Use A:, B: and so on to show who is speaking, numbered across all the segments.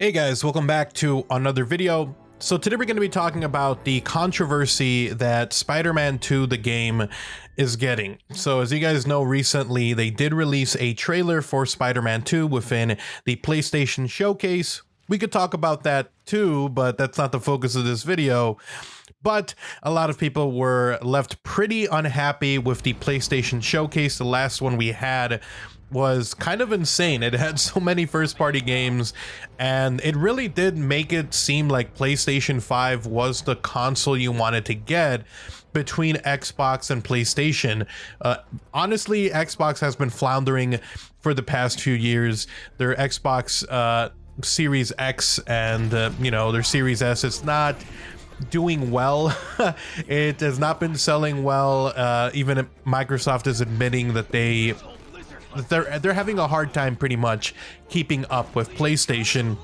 A: Hey guys, welcome back to another video. So today we're going to be talking about the controversy that Spider-Man 2 the game is getting. So as you guys know, recently they did release a trailer for Spider-Man 2 within the PlayStation Showcase. We could talk about that too, but that's not the focus of this video. But a lot of people were left pretty unhappy with the PlayStation Showcase. The last one we had was kind of insane. It had so many first-party games, and it really did make it seem like PlayStation 5 was the console you wanted to get between Xbox and PlayStation. Honestly, Xbox has been floundering for the past few years. Their Xbox Series X and their Series S, it's not doing well. It has not been selling well. Even Microsoft is admitting that they're having a hard time pretty much keeping up with PlayStation.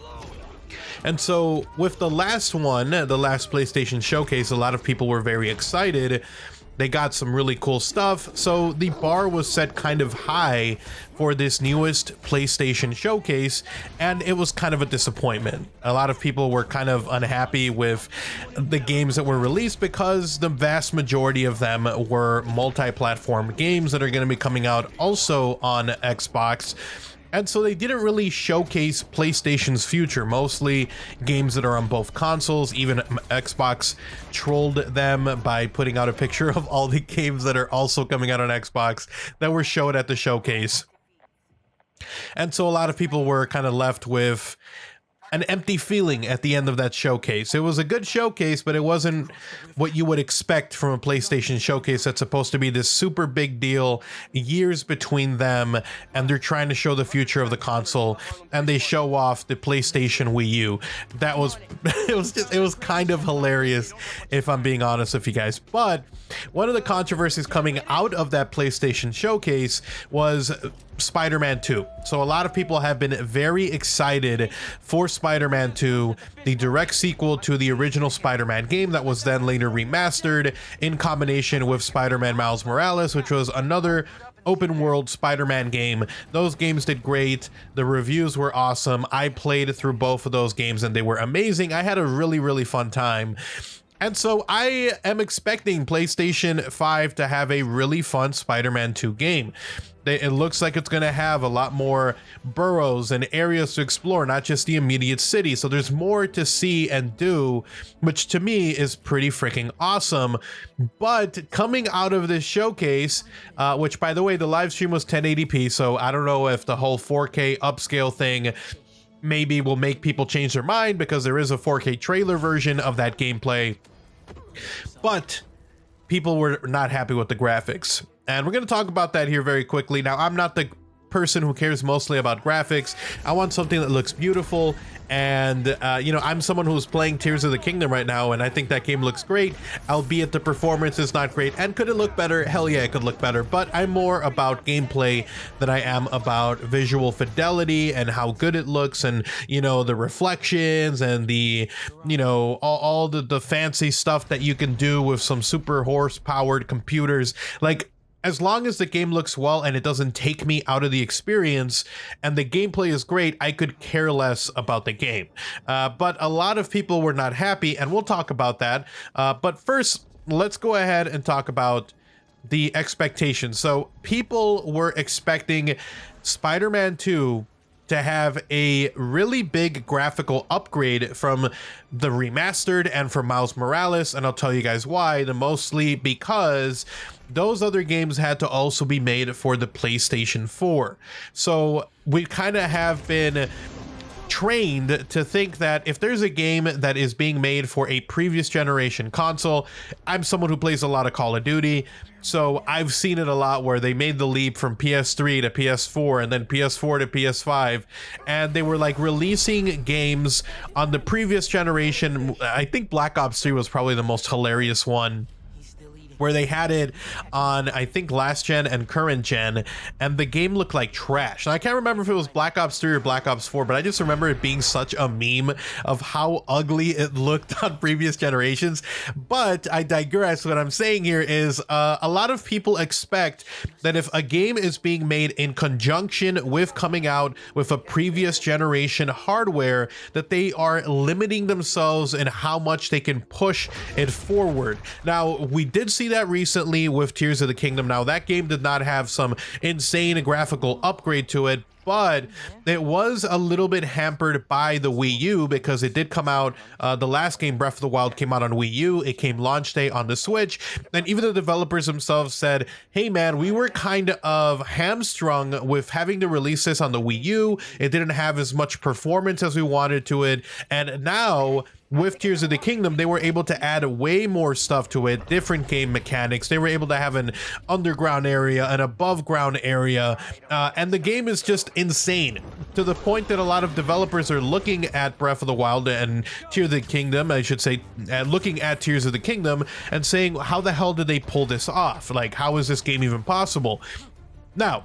A: And so with the last one, the last PlayStation Showcase, a lot of people were very excited. They got some really cool stuff. So the bar was set kind of high for this newest PlayStation Showcase, and it was kind of a disappointment. A lot of people were kind of unhappy with the games that were released because the vast majority of them were multi-platform games that are going to be coming out also on Xbox. And so they didn't really showcase PlayStation's future, mostly games that are on both consoles. Even Xbox trolled them by putting out a picture of all the games that are also coming out on Xbox that were showed at the showcase. And so a lot of people were kind of left with an empty feeling at the end of that showcase. It was a good showcase, but it wasn't what you would expect from a PlayStation Showcase that's supposed to be this super big deal, years between them, and they're trying to show the future of the console, and they show off the PlayStation Wii U. That was it was kind of hilarious, if I'm being honest with you guys. But one of the controversies coming out of that PlayStation Showcase was Spider-Man 2. So a lot of people have been very excited for Spider-Man 2, the direct sequel to the original Spider-Man game that was then later remastered in combination with Spider-Man Miles Morales, which was another open world Spider-Man game. Those games did great. The reviews were awesome. I played through both of those games and they were amazing. I had a really fun time. And so I am expecting PlayStation 5 to have a really fun Spider-Man 2 game. It looks like it's going to have a lot more boroughs and areas to explore, not just the immediate city. So there's more to see and do, which to me is pretty freaking awesome. But coming out of this showcase, which by the way, the live stream was 1080p. So I don't know if the whole 4K upscale thing maybe will make people change their mind, because there is a 4K trailer version of that gameplay. But people were not happy with the graphics. And we're going to talk about that here very quickly. Now, I'm not the person who cares mostly about graphics. I want something that looks beautiful. And, I'm someone who's playing Tears of the Kingdom right now, and I think that game looks great, albeit the performance is not great. And could it look better? Hell yeah, it could look better. But I'm more about gameplay than I am about visual fidelity and how good it looks, and, the reflections and the, all the fancy stuff that you can do with some super horse-powered computers. Like, as long as the game looks well and it doesn't take me out of the experience and the gameplay is great, I could care less about the game. But a lot of people were not happy, and we'll talk about that. But first, let's go ahead and talk about the expectations. So people were expecting Spider-Man 2 to have a really big graphical upgrade from the remastered and from Miles Morales, and I'll tell you guys why. Mostly because those other games had to also be made for the PlayStation 4. So we kind of have been trained to think that if there's a game that is being made for a previous generation console, I'm someone who plays a lot of Call of Duty, so I've seen it a lot where they made the leap from PS3 to PS4 and then PS4 to PS5, and they were like releasing games on the previous generation. I think Black Ops 3 was probably the most hilarious one where they had it on, I think, last gen and current gen, and the game looked like trash. And I can't remember if it was Black Ops 3 or Black Ops 4, but I just remember it being such a meme of how ugly it looked on previous generations. But I digress. What I'm saying here is a lot of people expect that if a game is being made in conjunction with coming out with a previous generation hardware, that they are limiting themselves in how much they can push it forward. Now, we did see that recently with Tears of the Kingdom. Now, that game did not have some insane graphical upgrade to it, but it was a little bit hampered by the Wii U because it did come out, the last game, Breath of the Wild, came out on Wii U. It came launch day on the Switch, and even the developers themselves said, hey man, we were kind of hamstrung with having to release this on the Wii U. It didn't have as much performance as we wanted to it, and now with Tears of the Kingdom, they were able to add way more stuff to it, different game mechanics. They were able to have an underground area, an above ground area, and the game is just insane, to the point that a lot of developers are looking at Breath of the Wild and Tears of the Kingdom, I should say, looking at Tears of the Kingdom and saying, how the hell did they pull this off? Like, how is this game even possible? Now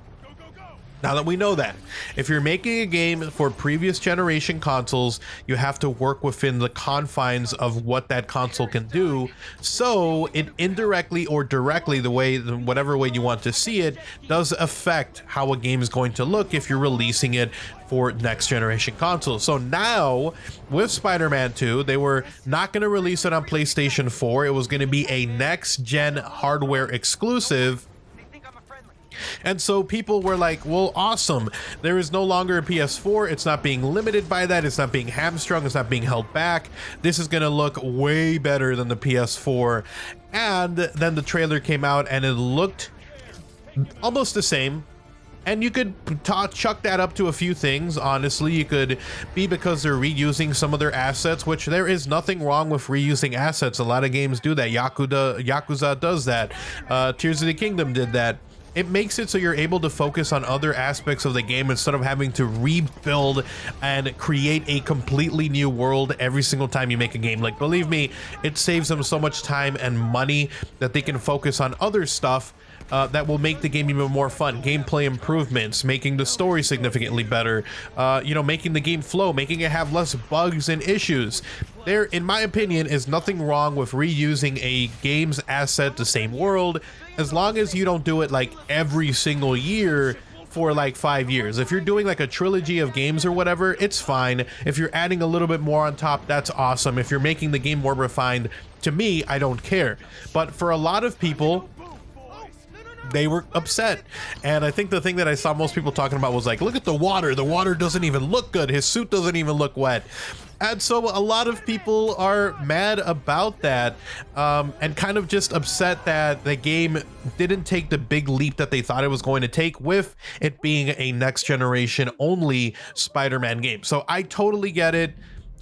A: that we know that, if you're making a game for previous generation consoles, you have to work within the confines of what that console can do. So it indirectly or directly, whatever way you want to see it, does affect how a game is going to look if you're releasing it for next generation consoles. So now with Spider-Man 2, they were not going to release it on PlayStation 4. It was going to be a next gen hardware exclusive. And so people were like, well, awesome, there is no longer a PS4. It's not being limited by that. It's not being hamstrung. It's not being held back. This is going to look way better than the PS4. And then the trailer came out and it looked almost the same. And you could chuck that up to a few things. Honestly, you could be because they're reusing some of their assets, which there is nothing wrong with reusing assets. A lot of games do that. Yakuza does that. Tears of the Kingdom did that. It makes it so you're able to focus on other aspects of the game instead of having to rebuild and create a completely new world every single time you make a game. Like, believe me, it saves them so much time and money that they can focus on other stuff that will make the game even more fun. Gameplay improvements, making the story significantly better, making the game flow, making it have less bugs and issues. There, in my opinion, is nothing wrong with reusing a game's asset, the same world, as long as you don't do it like every single year for like 5 years. If you're doing like a trilogy of games or whatever, it's fine. If you're adding a little bit more on top, that's awesome. If you're making the game more refined, to me, I don't care. But for a lot of people, they were upset. And I think the thing that I saw most people talking about was like, look at the water doesn't even look good, his suit doesn't even look wet. And so a lot of people are mad about that, and kind of just upset that the game didn't take the big leap that they thought it was going to take, with it being a next generation only Spider-Man game. So I totally get it.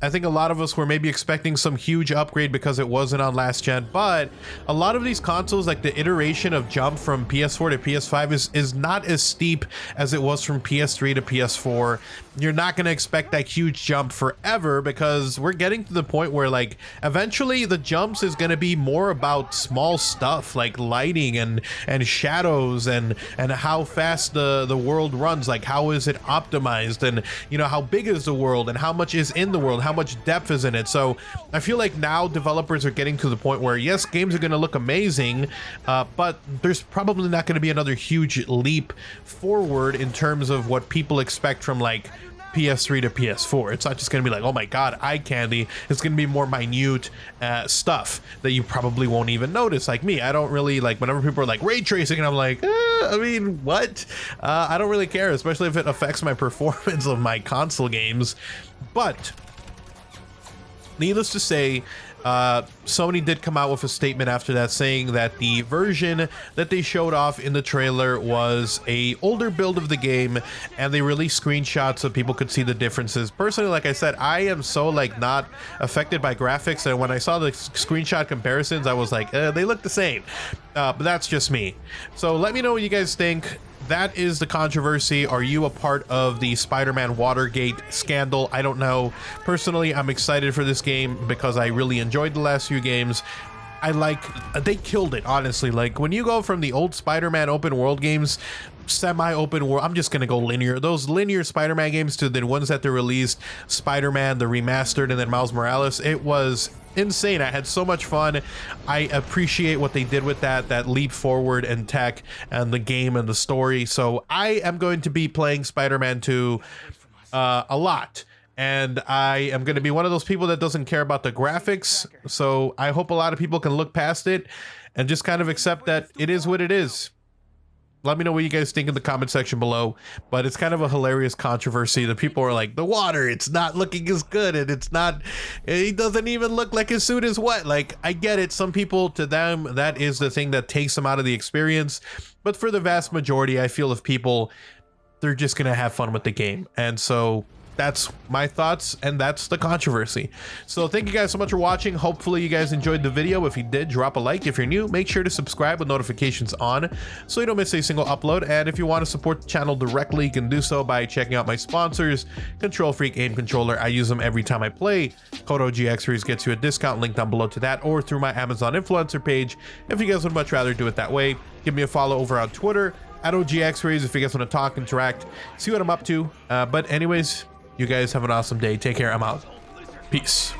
A: I think a lot of us were maybe expecting some huge upgrade because it wasn't on last gen, but a lot of these consoles, like the iteration of jump from PS4 to PS5 is not as steep as it was from PS3 to PS4. You're not going to expect that huge jump forever, because we're getting to the point where like eventually the jumps is going to be more about small stuff like lighting and shadows and how fast the world runs, like how is it optimized, and how big is the world and how much is in the world, how much depth is in it. So I feel like now developers are getting to the point where yes, games are going to look amazing, but there's probably not going to be another huge leap forward in terms of what people expect from like PS3 to PS4. It's not just going to be like, oh my god, eye candy. It's going to be more minute stuff that you probably won't even notice. Like me, I don't really like whenever people are like ray tracing, and I'm like, I mean, what? I don't really care, especially if it affects my performance of my console games. But needless to say, Sony did come out with a statement after that saying that the version that they showed off in the trailer was a older build of the game, and they released screenshots so people could see the differences. Personally, like I said, I am so like not affected by graphics, and when I saw the screenshot comparisons, I was like, they look the same. But that's just me. So let me know what you guys think. That is the controversy. Are you a part of the Spider-Man Watergate scandal? I don't know. Personally, I'm excited for this game because I really enjoyed the last few games. they killed it, honestly. Like when you go from the old Spider-Man open world games, semi-open world, I'm just gonna go linear, those linear Spider-Man games, to the ones that they released, Spider-Man the remastered and then Miles Morales, it was insane. I had so much fun. I appreciate what they did with that leap forward in tech and the game and the story. So I am going to be playing Spider-Man 2 a lot. And I am going to be one of those people that doesn't care about the graphics. So I hope a lot of people can look past it and just kind of accept that it is what it is. Let me know what you guys think in the comment section below. But it's kind of a hilarious controversy. The people are like, the water, it's not looking as good. And it doesn't even look like his suit is wet. Like, I get it. Some people, to them, that is the thing that takes them out of the experience. But for the vast majority, I feel of people, they're just going to have fun with the game. And so that's my thoughts, and that's the controversy. So thank you guys so much for watching. Hopefully you guys enjoyed the video. If you did, drop a like. If you're new, make sure to subscribe with notifications on so you don't miss a single upload. And if you want to support the channel directly, you can do so by checking out my sponsors. Control Freak Aim Controller, I use them every time I play. Code OGXRAYZ gets you a discount, link down below to that, or through my Amazon influencer page if you guys would much rather do it that way. Give me a follow over on Twitter at OGXRAYZ if you guys want to talk, interact, see what I'm up to. But anyways, you guys have an awesome day. Take care. I'm out. Peace.